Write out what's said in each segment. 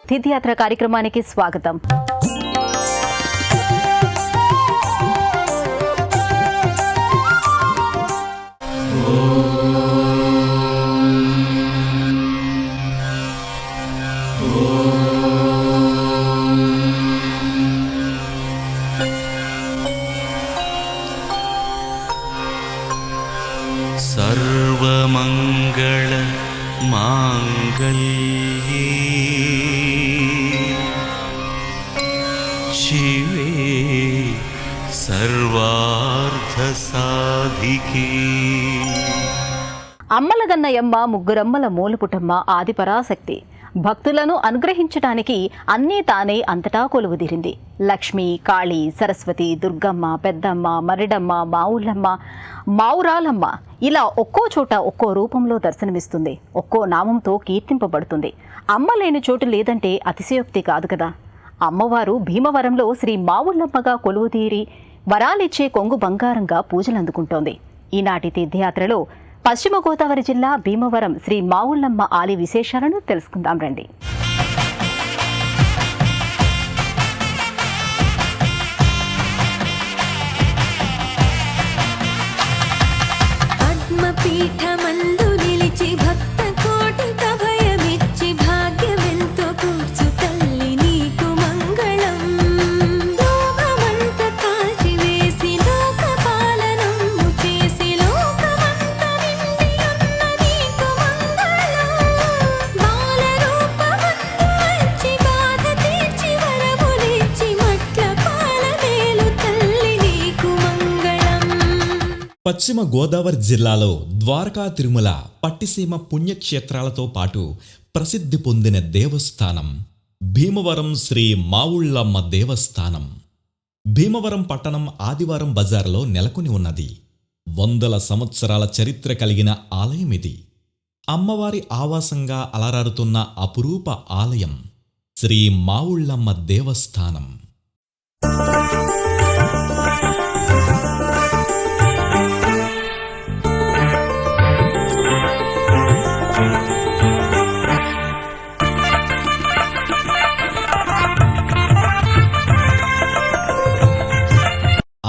తీర్థయాత్ర కార్యక్రమానికి స్వాగతం. सर्वमंगल मांगल्ये शिवे सर्वार्थ साधिके. అమ్మలగన్నయమ్మ ముగ్గురమ్మల మూలపుటమ్మ ఆదిపరాశక్తి భక్తులను అనుగ్రహించడానికి అన్నీ తానే అంతటా కొలువుదీరింది. లక్ష్మి, కాళీ, సరస్వతి, దుర్గమ్మ, పెద్దమ్మ, మరిడమ్మ, మావుళ్ళమ్మ, మావురాలమ్మ ఇలా ఒక్కో చోట ఒక్కో రూపంలో దర్శనమిస్తుంది, ఒక్కో నామంతో కీర్తింపబడుతుంది. అమ్మ లేని చోటు లేదంటే అతిశయోక్తి కాదు కదా. అమ్మవారు భీమవరంలో శ్రీ మావుళ్ళమ్మగా కొలువుదీరి వరాలిచ్చే కొంగు బంగారంగా పూజలందుకుంటోంది. ఈనాటి తీర్థయాత్రలో పశ్చిమ గోదావరి జిల్లా భీమవరం శ్రీ మావుళ్ళమ్మ ఆలయ విశేషాలను తెలుసుకుందాం రండి. పద్మపీఠమందు నిలిచి భక్త కోటిక భయమిచ్చి భాగ్యమెంతో కూర్చు తల్లి నీకు మంగళం. లోకమంత కాచి వేసి లోక పాలనము చేసి లోకమంత నిండియున్న నీకు మంగళం. బాలరూపమందు వచ్చి బాధ తీర్చి వరములిచ్చి మట్ల పాలమేలు తల్లి నీకు మంగళం. పశ్చిమ గోదావరి జిల్లాలో ద్వారకా, తిరుమల, పట్టిసీమ పుణ్యక్షేత్రాలతో పాటు ప్రసిద్ధి పొందిన దేవస్థానం భీమవరం శ్రీ మావుళ్ళమ్మ దేవస్థానం. భీమవరం పట్టణం ఆదివారం బజార్లో నెలకొని ఉన్నది. వందల సంవత్సరాల చరిత్ర కలిగిన ఆలయమిది. అమ్మవారి ఆవాసంగా అలరారుతున్న అపురూప ఆలయం శ్రీ మావుళ్ళమ్మ దేవస్థానం.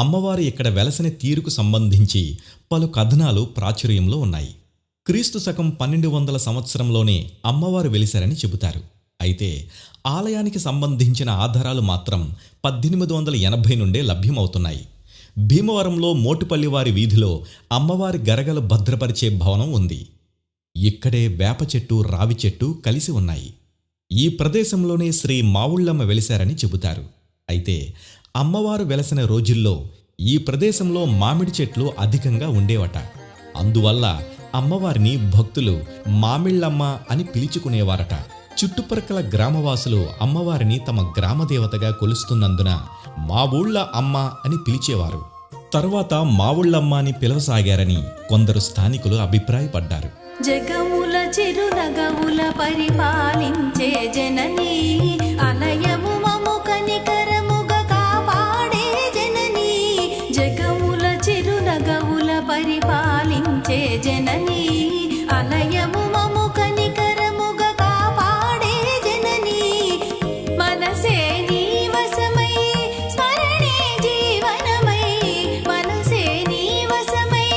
అమ్మవారు ఇక్కడ వెలసిన తీరుకు సంబంధించి పలు కథనాలు ప్రాచుర్యంలో ఉన్నాయి. క్రీస్తు శకం 1200 సంవత్సరంలోనే అమ్మవారు వెలిశారని చెబుతారు. అయితే ఆలయానికి సంబంధించిన ఆధారాలు మాత్రం 1880 నుండే లభ్యమవుతున్నాయి. భీమవరంలో మోటుపల్లివారి వీధిలో అమ్మవారి గరగలు భద్రపరిచే భవనం ఉంది. ఇక్కడే వేప చెట్టు, రావి చెట్టు కలిసి ఉన్నాయి. ఈ ప్రదేశంలోనే శ్రీ మావుళ్ళమ్మ వెలిశారని చెబుతారు. అయితే అమ్మవారు వెలసిన రోజుల్లో ఈ ప్రదేశంలో మామిడి చెట్లు అధికంగా ఉండేవట. అందువల్ల అమ్మవారిని భక్తులు మామిళ్ళమ్మ అని పిలుచుకునేవారట. చుట్టుప్రక్కల గ్రామవాసులు అమ్మవారిని తమ గ్రామదేవతగా కొలుస్తున్నందున మావుళ్ళ అమ్మ అని పిలిచేవారు. తరువాత మావుళ్ళమ్మ అని పిలవసాగారని కొందరు స్థానికులు అభిప్రాయపడ్డారు. జగముల చిరునగముల పరిపాలించే జననీ అలయము మము కనికరముగా కాపాడే జననీ. జగముల చిరునగముల పరిపాలించే జననీ అలయము మము కనికరముగా కాపాడే జననీ. మనసే నీ వశమై స్మరణే జీవనమై, మనసే నీ వశమై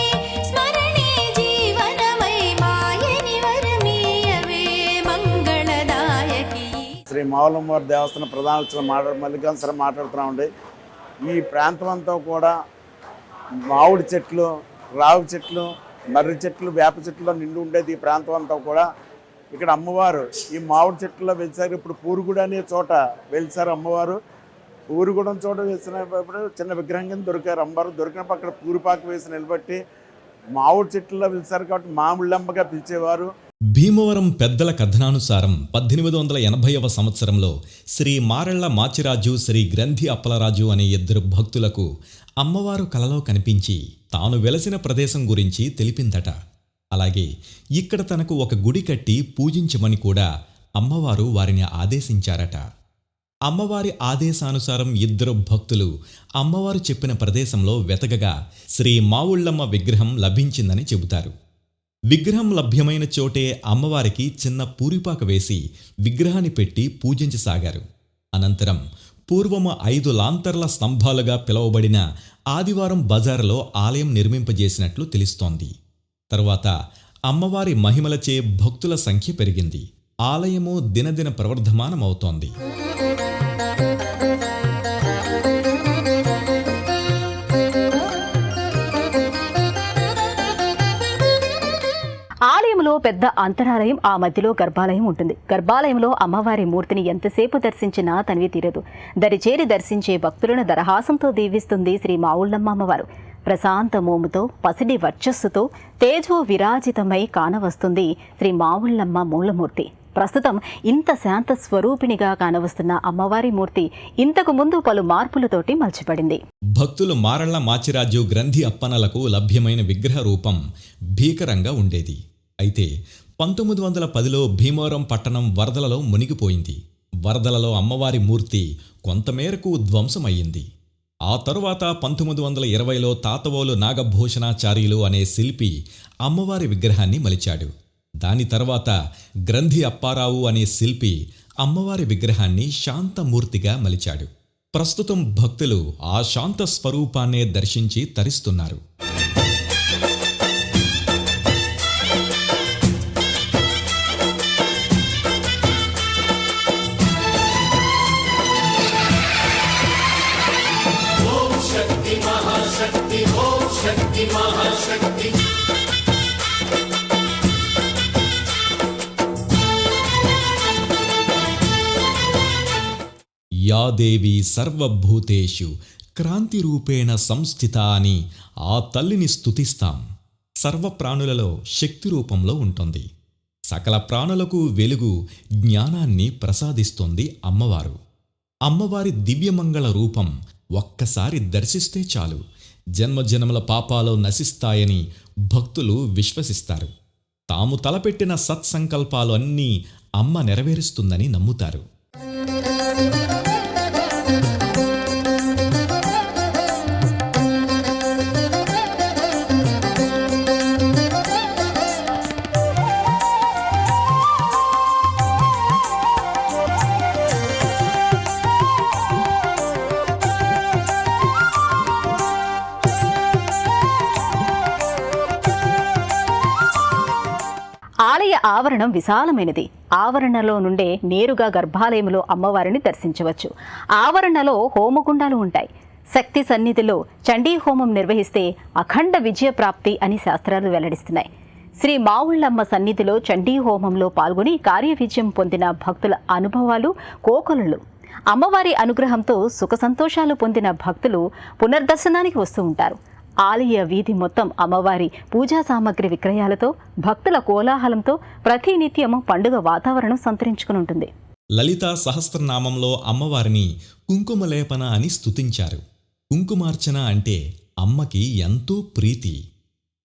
స్మరణే జీవనమై, మాయని వరమీయవే మంగళదాయకి. శ్రీ మావుళ్ళమ్మ వారి దేవస్థానం ప్రధాన మల్లికార్జున సార్ మాట్లాడుతున్నామండి. ఈ ప్రాంతం అంతా కూడా మామిడి చెట్లు, రావి చెట్లు, మర్రి చెట్లు, వేప చెట్లు నిండి ఉండేది. ఈ ప్రాంతం అంతా కూడా ఇక్కడ అమ్మవారు ఈ మామిడి చెట్లలో వెలిసారు. ఇప్పుడు పూరుగుడ అనే చోట వెలిసారు అమ్మవారు. పూరుగుడం చోట వేసినప్పుడు చిన్న విగ్రహం కింద దొరికారు అమ్మవారు. దొరికినప్పుడు అక్కడ పూరిపాకు వేసి నిలబెట్టి మామిడి చెట్లలో వెలిసారు కాబట్టి మామిళ్ళమ్మగా పిలిచేవారు. భీమవరం పెద్దల కథనానుసారం 1880వ సంవత్సరంలో శ్రీ మారెళ్ల మాచిరాజు, శ్రీ గ్రంథి అప్పలరాజు అనే ఇద్దరు భక్తులకు అమ్మవారు కలలో కనిపించి తాను వెలసిన ప్రదేశం గురించి తెలిపిందట. అలాగే ఇక్కడ తనకు ఒక గుడి కట్టి పూజించమని కూడా అమ్మవారు వారిని ఆదేశించారట. అమ్మవారి ఆదేశానుసారం ఇద్దరు భక్తులు అమ్మవారు చెప్పిన ప్రదేశంలో వెతకగా శ్రీ మావుళ్ళమ్మ విగ్రహం లభించిందని చెబుతారు. విగ్రహం లభ్యమైన చోటే అమ్మవారికి చిన్న పూరిపాక వేసి విగ్రహాన్ని పెట్టి పూజించసాగారు. అనంతరం పూర్వము 5 లాంతర్ల స్తంభాలుగా పిలువబడిన ఆదివారం బజారులో ఆలయం నిర్మింపజేసినట్లు తెలుస్తోంది. తరువాత అమ్మవారి మహిమలచే భక్తుల సంఖ్య పెరిగింది. ఆలయము దినదిన ప్రవర్ధమానమవుతోంది. ఆలయంలో పెద్ద అంతరాలయం, ఆ మధ్యలో గర్భాలయం ఉంటుంది. గర్భాలయంలో అమ్మవారి మూర్తిని ఎంతసేపు దర్శించినా తనివి తీరదు. దరిచేరి దర్శించే భక్తులను దరహాసంతో దీవిస్తుంది శ్రీ మావుళ్ళమ్మ అమ్మవారు. ప్రశాంత మోముతో, పసిడి వర్చస్సుతో తేజో విరాజితమై కానవస్తుంది శ్రీ మావుళ్ళమ్మ మూలమూర్తి. ప్రస్తుతం ఇంత శాంత స్వరూపిణిగా కానవస్తున్న అమ్మవారి మూర్తి ఇంతకు ముందు పలు మార్పులతోటి మలచబడింది. భక్తులు మారళ్ల మాచిరాజు గ్రంథి అప్పనలకు లభ్యమైన విగ్రహ రూపం భీకరంగా ఉండేది. అయితే 1910లో భీమవరం పట్టణం వరదలలో మునిగిపోయింది. వరదలలో అమ్మవారి మూర్తి కొంతమేరకు ధ్వంసమయ్యింది. ఆ తరువాత 1920లో తాతవోలు నాగభూషణాచార్యులు అనే శిల్పి అమ్మవారి విగ్రహాన్ని మలిచాడు. దాని తర్వాత గ్రంథి అప్పారావు అనే శిల్పి అమ్మవారి విగ్రహాన్ని శాంతమూర్తిగా మలిచాడు. ప్రస్తుతం భక్తులు ఆ శాంత స్వరూపాన్నే దర్శించి తరిస్తున్నారు. యా దేవి సర్వభూతేషు క్రాంతిరూపేణ సంస్థిత అని ఆ తల్లిని స్తుతిస్తాం. సర్వప్రాణులలో శక్తి రూపంలో ఉంటుంది. సకల ప్రాణులకు వెలుగు, జ్ఞానాన్ని ప్రసాదిస్తోంది అమ్మవారు. అమ్మవారి దివ్యమంగళ రూపం ఒక్కసారి దర్శిస్తే చాలు జన్మజన్మల పాపాలు నశిస్తాయని భక్తులు విశ్వసిస్తారు. తాము తలపెట్టిన సత్సంకల్పాలు అన్నీ అమ్మ నెరవేరుస్తుందని నమ్ముతారు. ఆలయ ఆవరణం విశాలమైనది. ఆవరణలో నుండే నేరుగా గర్భాలయంలో అమ్మవారిని దర్శించవచ్చు. ఆవరణలో హోమగుండాలు ఉంటాయి. శక్తి సన్నిధిలో చండీ హోమం నిర్వహిస్తే అఖండ విజయ ప్రాప్తి అని శాస్త్రాలు వెల్లడిస్తున్నాయి. శ్రీ మావుళ్ళమ్మ సన్నిధిలో చండీ హోమంలో పాల్గొని కార్య విజయం పొందిన భక్తుల అనుభవాలు కోకొలలు. అమ్మవారి అనుగ్రహంతో సుఖ సంతోషాలు పొందిన భక్తులు పునర్దర్శనానికి వస్తూ ఉంటారు. ఆలయ వీధి మొత్తం అమ్మవారి పూజా సామగ్రి విక్రయాలతో, భక్తుల కోలాహలంతో ప్రతినిత్యం పండుగ వాతావరణం సంతరించుకుని ఉంటుంది. లలితా సహస్రనామంలో అమ్మవారిని కుంకుమలేపన అని స్తుతించారు. కుంకుమార్చన అంటే అమ్మకి ఎంతో ప్రీతి.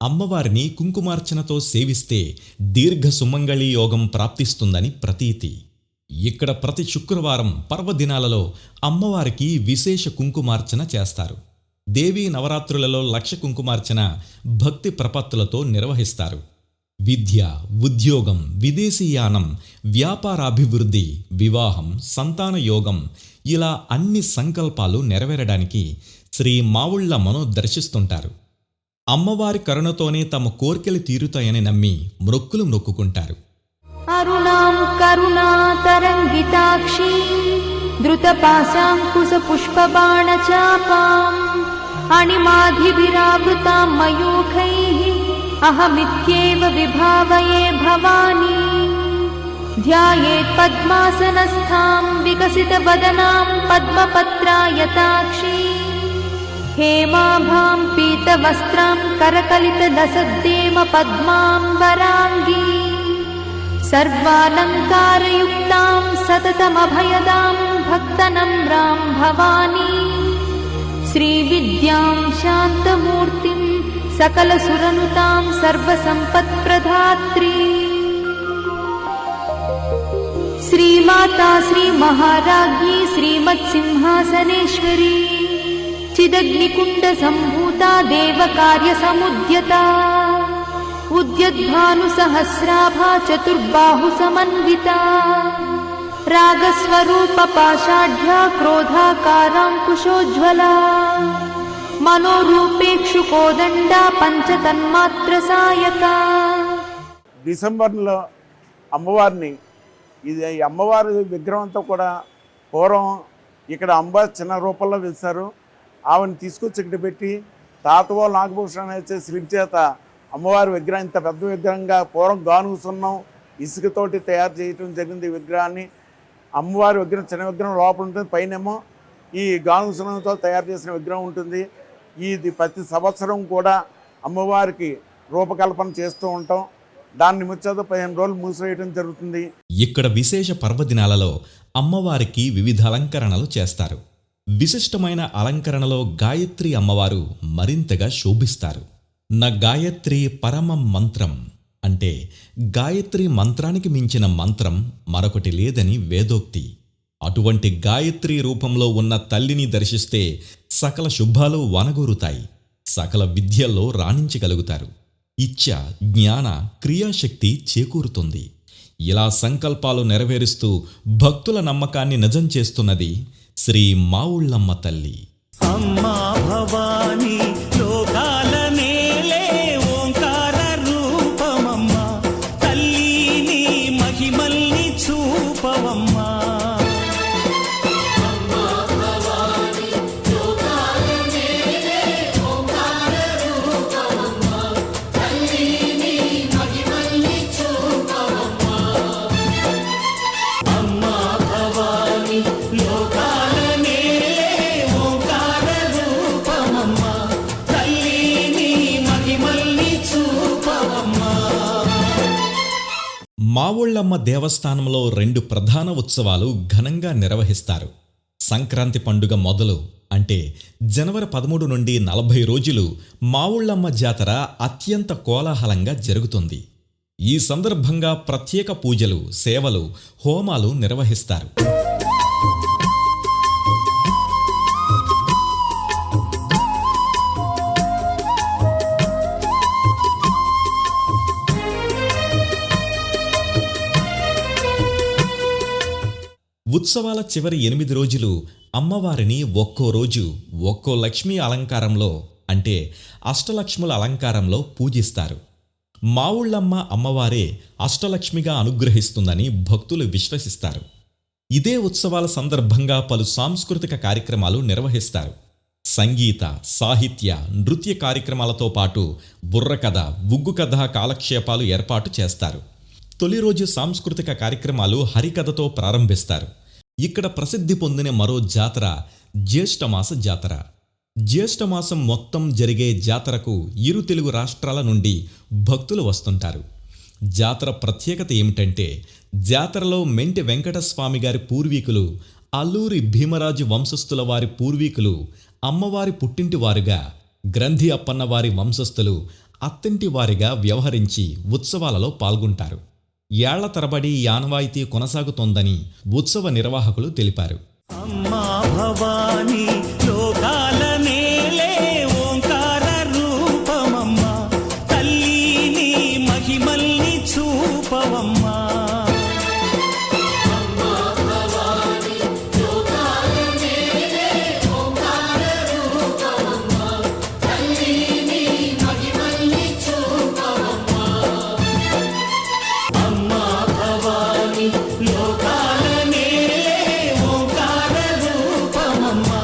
అమ్మవారిని కుంకుమార్చనతో సేవిస్తే దీర్ఘ సుమంగళి యోగం ప్రాప్తిస్తుందని ప్రతీతి. ఇక్కడ ప్రతి శుక్రవారం పర్వదినాలలో అమ్మవారికి విశేష కుంకుమార్చన చేస్తారు. దేవీ నవరాత్రులలో లక్ష కుంకుమార్చన భక్తి ప్రపత్తులతో నిర్వహిస్తారు. విద్య, ఉద్యోగం, విదేశీయానం, వ్యాపారాభివృద్ధి, వివాహం, సంతాన యోగం ఇలా అన్ని సంకల్పాలు నెరవేరడానికి శ్రీ మావుళ్ళమ్మను దర్శిస్తుంటారు. అమ్మవారి కరుణతోనే తమ కోర్కెలు తీరుతాయని నమ్మి మొక్కులు మొక్కుకుంటారు. అరుణాం కరుణాతరంగితాక్షి ధృతపాశాంకుశ పుష్పబాణచాపాం అణిమాధిభిరావృతాం మయూఖైః అహమిత్యేవ విభావయే భవానీ ధ్యాయేత్ పద్మాసనస్థాం వికసితవదనాం పద్మపత్రాయతాక్షి హేమాభాం పీతవస్త్రాం కరకలితదసద్దేమ పద్మాం వరాంగీ సర్వాలంకారయుక్తాం సతతమభయదాం భక్తనమ్రాం భవానీ శ్రీవిద్యాం శాంతమూర్తిం సకలసురనుతాం సర్వసంపత్ప్రదాత్రీ श्रीमाता श्रीमहाराज्ञी श्रीमत्सिंहासनेश्वरी चिदग्निकुण्डसम्भूता देवकार्यसमुद्यता उद्यद्भानुसहस्राभा चतुर्बाहुसमन्विता रागस्वरूपपाषाढ्या क्रोधाकाराङ्कुशोज्ज्वला मनोरूपेक्षुकोदण्डा पञ्चतन्मात्रसायका। డిసెంబర్లో అమ్మవారిని ఈ అమ్మవారి విగ్రహం అంతా కూడా పూర్వం ఇక్కడ అమ్మవారి చిన్న రూపంలో వేశారు. ఆమెను తీసుకొచ్చి ఇక్కడ పెట్టి తాతవో నాగభూషణ వచ్చే శిల్పి చేత అమ్మవారి విగ్రహం ఇంత పెద్ద విగ్రహంగా పూర్వం గానుగు సున్నం ఇసుకతోటి తయారు చేయడం జరిగింది. ఈ విగ్రహాన్ని అమ్మవారి విగ్రహం చిన్న విగ్రహం లోపల ఉంటుంది, పైనేమో ఈ గానుగు సున్నంతో తయారు చేసిన విగ్రహం ఉంటుంది. ఇది ప్రతి సంవత్సరం కూడా అమ్మవారికి రూపకల్పన చేస్తూ ఉంటాం. దాని నిమిత్తం 15 రోజులు మూసివేయడం జరుగుతుంది. ఇక్కడ విశేష పర్వదినాలలో అమ్మవారికి వివిధ అలంకరణలు చేస్తారు. విశిష్టమైన అలంకరణలో గాయత్రి అమ్మవారు మరింతగా శోభిస్తారు. న గాయత్రి పరమం మంత్రం అంటే గాయత్రి మంత్రానికి మించిన మంత్రం మరొకటి లేదని వేదోక్తి. అటువంటి గాయత్రి రూపంలో ఉన్న తల్లిని దర్శిస్తే సకల శుభాలు వనగూరుతాయి, సకల విద్యల్లో రాణించగలుగుతారు. ఇచ్ఛ, జ్ఞాన, క్రియాశక్తి చేకూరుతుంది. ఇలా సంకల్పాలు నెరవేరుస్తూ భక్తుల నమ్మకాన్ని నిజం చేస్తున్నది శ్రీ మావుళ్ళమ్మ తల్లి. అమ్మా భవానీ లోకాల నేలే ఓంకార రూపమమ్మా, తల్లిని మహిమల్ని చూపవమ్మా. మావుళ్ళమ్మ దేవస్థానంలో 2 ప్రధాన ఉత్సవాలు ఘనంగా నిర్వహిస్తారు. సంక్రాంతి పండుగ మొదలు అంటే జనవరి 13 నుండి 40 రోజులు మావుళ్ళమ్మ జాతర అత్యంత కోలాహలంగా జరుగుతుంది. ఈ సందర్భంగా ప్రత్యేక పూజలు, సేవలు, హోమాలు నిర్వహిస్తారు. ఉత్సవాల చివరి 8 రోజులు అమ్మవారిని ఒక్కో రోజు ఒక్కో లక్ష్మీ అలంకారంలో అంటే అష్టలక్ష్ముల అలంకారంలో పూజిస్తారు. మావుళ్ళమ్మ అమ్మవారే అష్టలక్ష్మిగా అనుగ్రహిస్తుందని భక్తులు విశ్వసిస్తారు. ఇదే ఉత్సవాల సందర్భంగా పలు సాంస్కృతిక కార్యక్రమాలు నిర్వహిస్తారు. సంగీత, సాహిత్య, నృత్య కార్యక్రమాలతో పాటు బుర్రకథ, ఉగ్గు కథ కాలక్షేపాలు ఏర్పాటు చేస్తారు. తొలి రోజు సాంస్కృతిక కార్యక్రమాలు హరికథతో ప్రారంభిస్తారు. ఇక్కడ ప్రసిద్ధి పొందిన మరో జాతర జ్యేష్ఠమాస జాతర. జ్యేష్ఠమాసం మొత్తం జరిగే జాతరకు ఇరు తెలుగు రాష్ట్రాల నుండి భక్తులు వస్తుంటారు. జాతర ప్రత్యేకత ఏమిటంటే జాతరలో మెంటి వెంకటస్వామి గారి పూర్వీకులు, అల్లూరి భీమరాజు వంశస్థుల వారి పూర్వీకులు, అమ్మవారి పుట్టింటి వారుగా గ్రంథి అప్పన్న వారి వంశస్థులు అత్తింటి వారిగా వ్యవహరించి ఉత్సవాలలో పాల్గొంటారు. ఏళ్ల తరబడి ఈ ఆనవాయితీ కొనసాగుతోందని ఉత్సవ నిర్వాహకులు తెలిపారు. అమ్మా భవానీ లోకాల నేలే ఓంకార రూపమమ్మా, తల్లిని మహిమల్ని చూపవమ్మా. లోకాల నేలే ఓంకార రూపమమ్మా,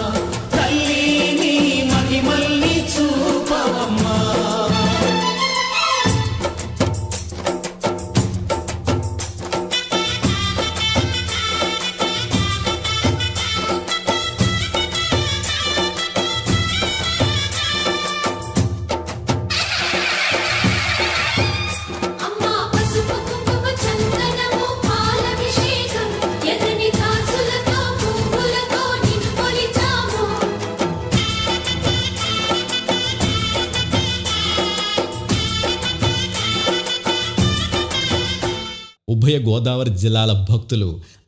ఉభయ గోదావరి జిల్లాల భక్తులు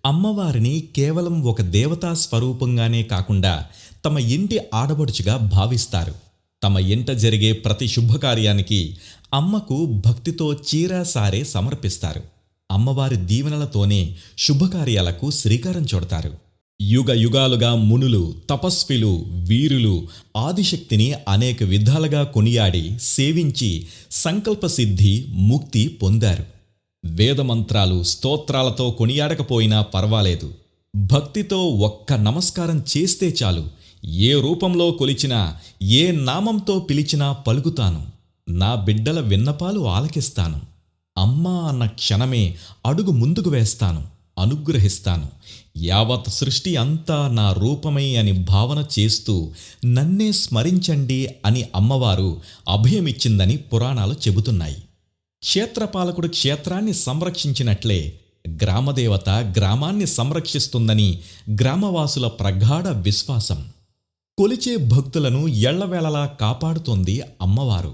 అమ్మవారిని కేవలం ఒక దేవతా స్వరూపంగానే కాకుండా తమ ఇంటి ఆడబడుచుగా భావిస్తారు. తమ ఇంట జరిగే ప్రతి శుభకార్యానికి అమ్మకు భక్తితో చీర సారే సమర్పిస్తారు. అమ్మవారి దీవెనలతోనే శుభకార్యాలకు శ్రీకారం చుడతారు. యుగ యుగాలుగా మునులు, తపస్విలు, వీరులు ఆదిశక్తిని అనేక విధాలుగా కొనియాడి సేవించి సంకల్పసిద్ధి, ముక్తి పొందారు. వేదమంత్రాలు, స్తోత్రాలతో కొనియాడకపోయినా పర్వాలేదు, భక్తితో ఒక్క నమస్కారం చేస్తే చాలు. ఏ రూపంలో కొలిచినా, ఏ నామంతో పిలిచినా పలుకుతాను. నా బిడ్డల విన్నపాలు ఆలకిస్తాను. అమ్మా అన్న క్షణమే అడుగు ముందుకు వేస్తాను, అనుగ్రహిస్తాను. యావత్ సృష్టి అంతా నా రూపమే అని భావన చేస్తూ నన్నే స్మరించండి అని అమ్మవారు అభయమిచ్చిందని పురాణాలు చెబుతున్నాయి. క్షేత్రపాలకుడు క్షేత్రాన్ని సంరక్షించినట్లే గ్రామదేవత గ్రామాన్ని సంరక్షిస్తుందని గ్రామవాసుల ప్రగాఢ విశ్వాసం. కొలిచే భక్తులను ఎళ్లవేళలా కాపాడుతోంది అమ్మవారు.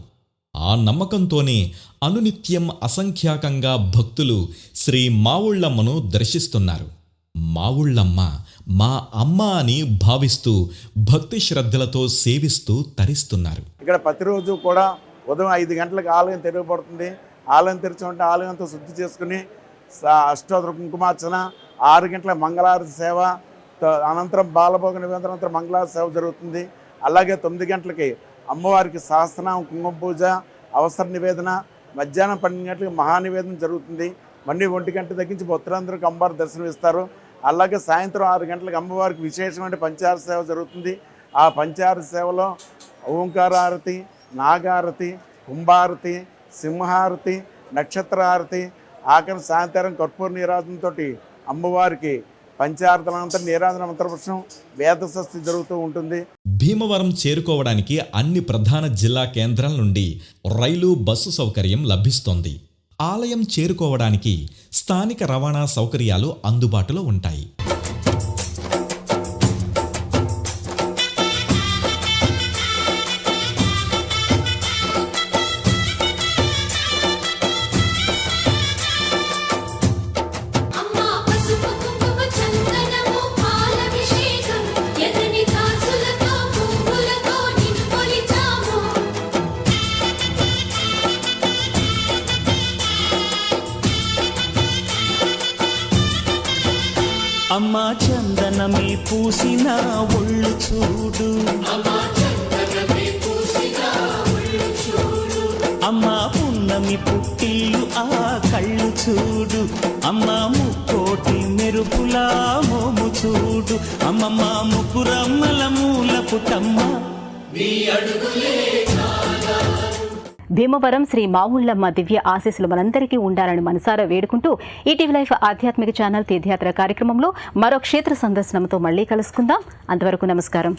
ఆ నమ్మకంతోనే అనునిత్యం అసంఖ్యాకంగా భక్తులు శ్రీ మావుళ్ళమ్మను దర్శిస్తున్నారు. మావుళ్ళమ్మ మా అమ్మ అని భావిస్తూ భక్తి శ్రద్ధలతో సేవిస్తూ తరిస్తున్నారు. ఇక్కడ ప్రతిరోజు కూడా ఉదయం 5 గంటలకు ఆలయం తెరవబడుతుంది. ఆలయం తెరిచి ఆలయంతో శుద్ధి చేసుకుని అష్టోత్తర కుంకుమార్చన, 6 గంటల మంగళారతి సేవ, అనంతరం బాలభోగ నివేదనంతరం మంగళారతి సేవ జరుగుతుంది. అలాగే 9 గంటలకి అమ్మవారికి సహస్రనామం కుంకుమ పూజ, అవసర నివేదన, మధ్యాహ్నం 12 గంటలకు మహానివేదన జరుగుతుంది. మళ్ళీ 1 గంట తగ్గించి భక్తులందరికీ అమ్మవారు దర్శనం ఇస్తారు. అలాగే సాయంత్రం 6 గంటలకు అమ్మవారికి విశేషమైన పంచార సేవ జరుగుతుంది. ఆ పంచార సేవలో ఓంకారారతి, నాగారతి, కుంభారతి, సింహారతి, నక్షత్రహారతి, ఆఖరి సాయంత్రం కర్పూర నీరాజనంతో అమ్మవారికి పంచార్థనంతరం నీరాజన మంత్రపుష్పం, వేదస్వస్తి జరుగుతూ ఉంటుంది. భీమవరం చేరుకోవడానికి అన్ని ప్రధాన జిల్లా కేంద్రాల నుండి రైలు, బస్సు సౌకర్యం లభిస్తోంది. ఆలయం చేరుకోవడానికి స్థానిక రవాణా సౌకర్యాలు అందుబాటులో ఉంటాయి. అమ్మా చందనమే పూసిన ఒళ్ళు చూడు, అమ్మా పున్నమి పుట్టిల్లు ఆ కళ్ళు చూడు, అమ్మా ముక్కోటి మెరుపులా మోము చూడు, అమ్మమ్మ ముకురమ్మల మూల పుటమ్మ నీ అడుగులే. భీమవరం శ్రీ మావుళ్ళమ్మ దివ్య ఆశీస్సులు మనందరికీ ఉండాలని మనసారా వేడుకుంటూ ఈటీవీ లైఫ్ ఆధ్యాత్మిక ఛానల్ తీర్థయాత్ర కార్యక్రమంలో మరో క్షేత్ర సందర్శనంతో మళ్ళీ కలుసుకుందాం. అంతవరకు నమస్కారం.